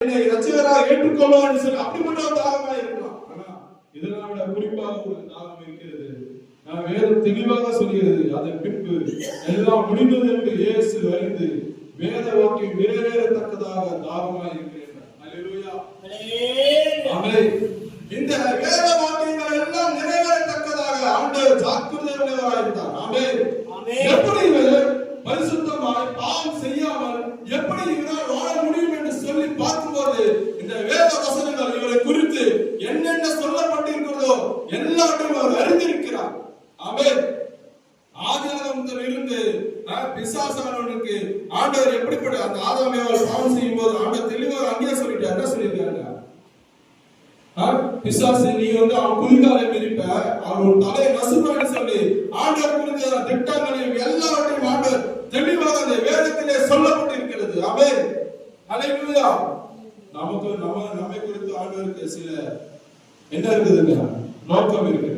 என்னை ரட்சகராக ஏற்றுக்கொள்வான்னு சொல்லி அப்படிப்பட்ட ஒரு தாகமா இருக்கலாம். ஆனா இதெல்லாம் விட குறிப்பாக ஒரு தாகம் இருக்கிறது. வேதம் தெளிவாக சொல்கிறது, அதன் பின்பு எல்லாம் முடிந்தது என்று இயேசு அறிந்து வேத வாக்கியம் நிறைவேறத்தக்கதாக தாகமாக இருக்கிறார். அல்லேலூயா, ஆமென். இந்த வேத வாக்கியங்கள் எல்லாம் நிறைவேறத்தக்கதாக ஆண்டவர் ஜாக்கிரதையுள்ளவராக இருந்தார். ஆமென். எப்படி இவர் பரிசுத்தமாய் பாவம் செய்யாமல் எப்படி இவரால் வாழ முடியும் என்று சொல்லி பார்க்கும்போது இந்த வேத வசனங்கள் இவரை குறித்து என்னென்ன சொல்லப்பட்டிருக்கிறதோ எல்லாத்தையும் அவர் அறிந்திருக்கிறார். ஆமென். ஆதியாகமத்தில் இருந்து பிசாசானவனுக்கு ஆண்டவர் எப்படிப்பட்ட அந்த ஆதாம் ஏவாள் பாவம் செய்யும் போது ஆண்டவர் தெளிவாக அங்கேயே சொல்லிட்டார். என்ன சொல்லியிருக்காங்க? பிசாசு நீ அவன் குளிகாலை மிதிப்ப, அவன் தலையை நசுப்பான்னு சொல்லி ஆண்டவர் குறித்த திட்டங்களையும் எல்லாவற்றையும் ஆண்டவர் தெளிவாக அந்த வேதத்திலே சொல்லப்பட்டிருக்கிறது. ஆமென். அல்லேலூயா. நமக்கு நம்மை குறித்து ஆண்டவருக்கு சில என்ன இருக்குதுங்க நோக்கம் இருக்கு.